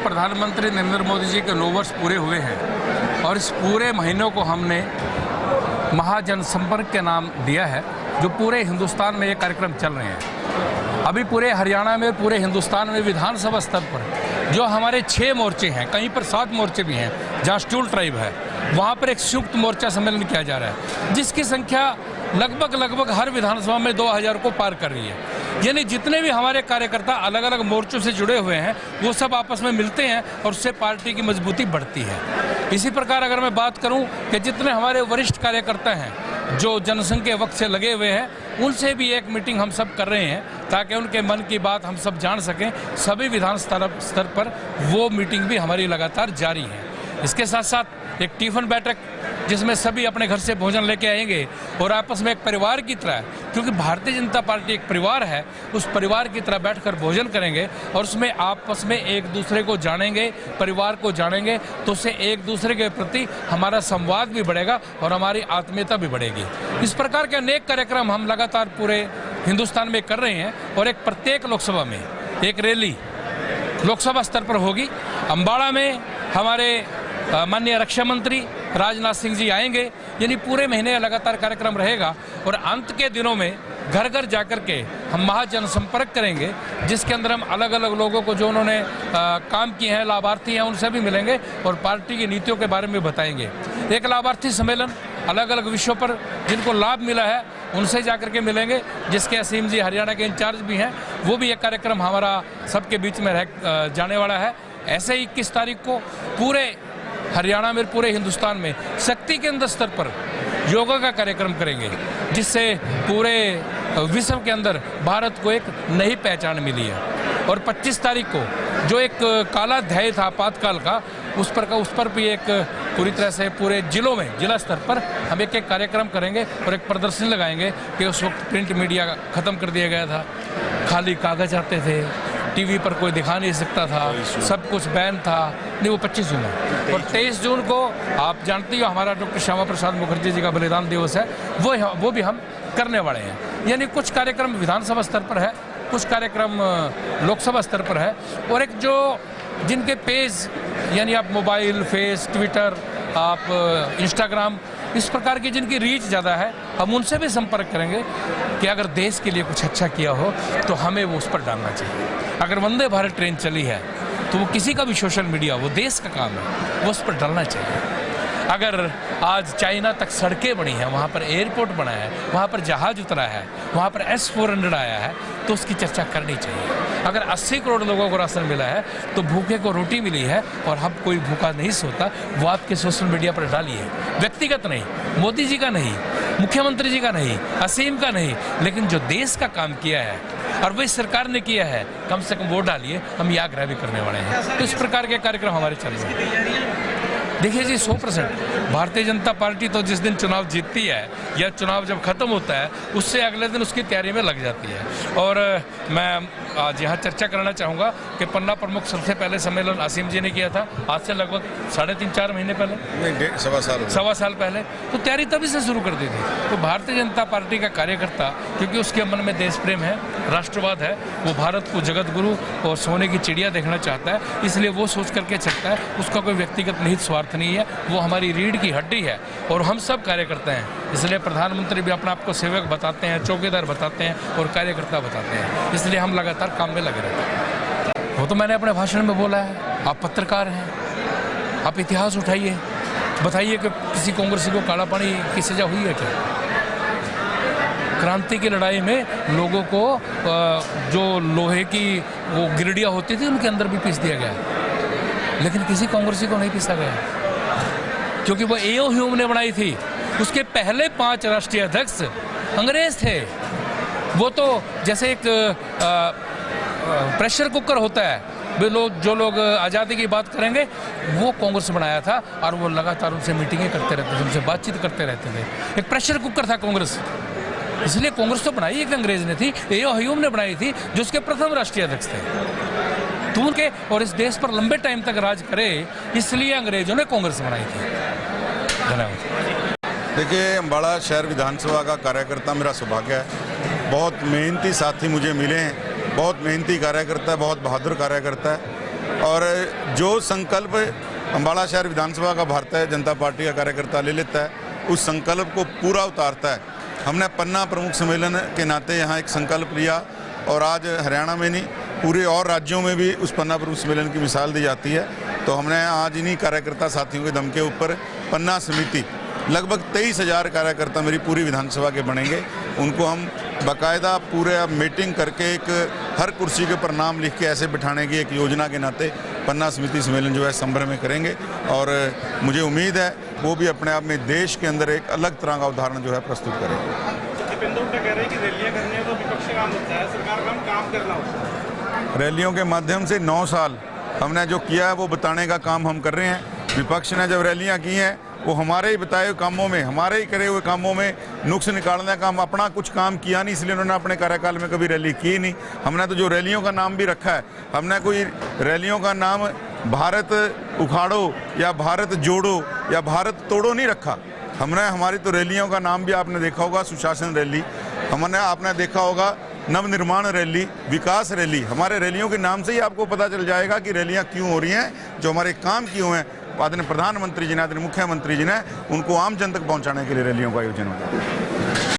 प्रधानमंत्री नरेंद्र मोदी जी के 9 वर्ष पूरे हुए हैं और इस पूरे महीनों को हमने महाजनसंपर्क के नाम दिया है, जो पूरे हिंदुस्तान में ये कार्यक्रम चल रहे हैं। अभी पूरे हरियाणा में, पूरे हिंदुस्तान में विधानसभा स्तर पर जो हमारे 6 मोर्चे हैं, कहीं पर 7 मोर्चे भी हैं, जहाँ स्टूल ट्राइब है, वहाँ पर एक संयुक्त मोर्चा सम्मेलन किया जा रहा है, जिसकी संख्या लगभग हर विधानसभा में 2000 को पार कर रही है। यानी जितने भी हमारे कार्यकर्ता अलग अलग मोर्चों से जुड़े हुए हैं, वो सब आपस में मिलते हैं और उससे पार्टी की मजबूती बढ़ती है। इसी प्रकार अगर मैं बात करूं कि जितने हमारे वरिष्ठ कार्यकर्ता हैं जो जनसंघ के वक्त से लगे हुए हैं, उनसे भी एक मीटिंग हम सब कर रहे हैं ताकि उनके मन की बात हम सब जान सकें। सभी विधान स्तर पर वो मीटिंग भी हमारी लगातार जारी है। इसके साथ साथ एक टिफिन बैठक जिसमें सभी अपने घर से भोजन लेके आएंगे और आपस में एक परिवार की तरह, क्योंकि भारतीय जनता पार्टी एक परिवार है, उस परिवार की तरह बैठकर भोजन करेंगे और उसमें आपस में एक दूसरे को जानेंगे, परिवार को जानेंगे, तो उससे एक दूसरे के प्रति हमारा संवाद भी बढ़ेगा और हमारी आत्मीयता भी बढ़ेगी। इस प्रकार के अनेक कार्यक्रम हम लगातार पूरे हिंदुस्तान में कर रहे हैं और एक प्रत्येक लोकसभा में एक रैली लोकसभा स्तर पर होगी। अम्बाड़ा में हमारे माननीय रक्षा मंत्री राजनाथ सिंह जी आएंगे। यानी पूरे महीने लगातार कार्यक्रम रहेगा और अंत के दिनों में घर घर जाकर के हम महाजन संपर्क करेंगे, जिसके अंदर हम अलग अलग लोगों को जो उन्होंने काम किए हैं, लाभार्थी हैं, उनसे भी मिलेंगे और पार्टी की नीतियों के बारे में बताएंगे। एक लाभार्थी सम्मेलन अलग अलग विषयों पर जिनको लाभ मिला है उनसे जाकर के मिलेंगे, जिसके असीम जी हरियाणा के इंचार्ज भी हैं। वो भी एक कार्यक्रम हमारा सबके बीच में रह जाने वाला है। ऐसे 21 तारीख को पूरे हरियाणा में, पूरे हिंदुस्तान में शक्ति केंद्र स्तर पर योगा का कार्यक्रम करेंगे, जिससे पूरे विश्व के अंदर भारत को एक नई पहचान मिली है। और 25 तारीख को जो एक काला अध्याय था आपातकाल का, उस पर भी एक पूरी तरह से पूरे जिलों में, जिला स्तर पर हम एक कार्यक्रम करेंगे और एक प्रदर्शनी लगाएंगे कि उस वक्त प्रिंट मीडिया खत्म कर दिया गया था, खाली कागज आते थे, टीवी पर कोई दिखा नहीं सकता था, सब कुछ बैन था। नहीं, वो 25 जून है और 23 जून को आप जानती हो हमारा डॉक्टर श्यामा प्रसाद मुखर्जी जी का बलिदान दिवस है, वो भी हम करने वाले हैं। यानी कुछ कार्यक्रम विधानसभा स्तर पर है, कुछ कार्यक्रम लोकसभा स्तर पर है और एक जो जिनके पेज, यानी आप मोबाइल, फेस, ट्विटर, आप इंस्टाग्राम, इस प्रकार की जिनकी रीच ज़्यादा है, हम उनसे भी संपर्क करेंगे कि अगर देश के लिए कुछ अच्छा किया हो तो हमें वो उस पर डालना चाहिए। अगर वंदे भारत ट्रेन चली है तो वो किसी का भी सोशल मीडिया, वो देश का काम है, वो उस पर डालना चाहिए। अगर आज चाइना तक सड़कें बनी हैं, वहाँ पर एयरपोर्ट बना है, वहाँ पर जहाज उतरा है, वहाँ पर S-400 आया है, तो उसकी चर्चा करनी चाहिए। अगर 80 करोड़ लोगों को राशन मिला है तो भूखे को रोटी मिली है और हम कोई भूखा नहीं सोता, वो आपके सोशल मीडिया पर डालिए। व्यक्तिगत नहीं, मोदी जी का नहीं, मुख्यमंत्री जी का नहीं, असीम का नहीं, लेकिन जो देश का काम किया है और वही सरकार ने किया है, कम से कम वो डालिए। हम ये आग्रह भी करने वाले हैं। तो इस प्रकार के कार्यक्रम हमारे चल रहे हैं। देखिए जी, 100% भारतीय जनता पार्टी तो जिस दिन चुनाव जीतती है या चुनाव जब खत्म होता है, उससे अगले दिन उसकी तैयारी में लग जाती है। और मैं आज यहाँ चर्चा करना चाहूँगा कि पन्ना प्रमुख सबसे पहले सम्मेलन असीम जी ने किया था, आज से लगभग 3.5-4 महीने पहले, नहीं, सवा साल पहले। तो तैयारी तभी से शुरू कर दी थी। तो भारतीय जनता पार्टी का कार्यकर्ता, क्योंकि उसके मन में देश प्रेम है, राष्ट्रवाद है, वो भारत को जगत गुरु और सोने की चिड़िया देखना चाहता है, इसलिए वो सोच करके चलता है। उसका कोई व्यक्तिगत निहित स्वार्थ नहीं है, वो हमारी रीढ़ की हड्डी है और हम सब कार्यकर्ता हैं। इसलिए प्रधानमंत्री भी अपने आप को सेवक बताते हैं, चौकीदार बताते हैं और कार्यकर्ता बताते हैं। इसलिए हम लगातार काम में लगे रहते हैं। वो तो मैंने अपने भाषण में बोला है। आप पत्रकार हैं, आप इतिहास उठाइए, बताइए कि किसी कांग्रेसी को काला पानी की सजा हुई है क्या? क्रांति की लड़ाई में लोगों को जो लोहे की वो गिरडियाँ होती थी, उनके अंदर भी पीस दिया गया, लेकिन किसी कांग्रेसी को नहीं पीसा गया, क्योंकि वो एओ ह्यूम ने बनाई थी। उसके पहले 5 राष्ट्रीय अध्यक्ष अंग्रेज थे। वो तो जैसे एक प्रेशर कुकर होता है, वे जो लोग आज़ादी की बात करेंगे, वो कांग्रेस बनाया था और वो लगातार उनसे मीटिंगें करते रहते थे, उनसे बातचीत करते रहते थे। एक प्रेशर कुकर था कांग्रेस, इसलिए कांग्रेस तो बनाई एक अंग्रेज ने थी, एओ ह्यूम ने बनाई थी, जो उसके प्रथम राष्ट्रीय अध्यक्ष थे। तो उनके और इस देश पर लंबे टाइम तक राज करे, इसलिए अंग्रेजों ने कांग्रेस बनाई थी। धन्यवाद। देखिए, अम्बाड़ा शहर विधानसभा का कार्यकर्ता मेरा सौभाग्य है। बहुत मेहनती साथी मुझे मिले हैं, बहुत मेहनती कार्यकर्ता है, बहुत बहादुर कार्यकर्ता है और जो संकल्प अम्बाला शहर विधानसभा का भारतीय जनता पार्टी का कार्यकर्ता ले लेता है, उस संकल्प को पूरा उतारता है। हमने पन्ना प्रमुख सम्मेलन के नाते यहाँ एक संकल्प लिया और आज हरियाणा में नहीं पूरे और राज्यों में भी उस पन्ना प्रमुख सम्मेलन की मिसाल दी जाती है। तो हमने आज इन्हीं कार्यकर्ता साथियों के दम के ऊपर पन्ना समिति, लगभग 23,000 कार्यकर्ता मेरी पूरी विधानसभा के बनेंगे। उनको हम बाकायदा पूरे अब मीटिंग करके एक हर कुर्सी के ऊपर नाम लिख के ऐसे बिठाने की एक योजना के नाते पन्ना समिति सम्मेलन जो है संभ्रम में करेंगे। और मुझे उम्मीद है वो भी अपने आप में देश के अंदर एक अलग तरह का उदाहरण जो है प्रस्तुत करेंगे। दीपेंद्र हुड्डा कह रहे हैं कि रैलियां करनी है तो विपक्ष का काम होता है, सरकार का काम करना होता है। रैलियों के माध्यम से 9 साल हमने जो किया है वो बताने का काम हम कर रहे हैं। विपक्ष ने जब रैलियां की हैं वो हमारे ही बताए हुए कामों में, हमारे ही करे हुए कामों में नुक्स निकालने का, हम अपना कुछ काम किया नहीं, इसलिए उन्होंने अपने कार्यकाल में कभी रैली की नहीं। हमने तो जो रैलियों का नाम भी रखा है, हमने कोई रैलियों का नाम भारत उखाड़ो या भारत जोड़ो या भारत तोड़ो नहीं रखा। हमने हमारी तो रैलियों का नाम भी आपने देखा होगा सुशासन रैली, हमने आपने देखा होगा नवनिर्माण रैली, विकास रैली। हमारे रैलियों के नाम से ही आपको पता चल जाएगा कि रैलियां क्यों हो रही हैं, जो हमारे काम क्यों हैं। आदरणीय प्रधानमंत्री जी ने, आदरणीय मुख्यमंत्री जी ने उनको आम जन तक पहुंचाने के लिए रैलियों का आयोजन होता है।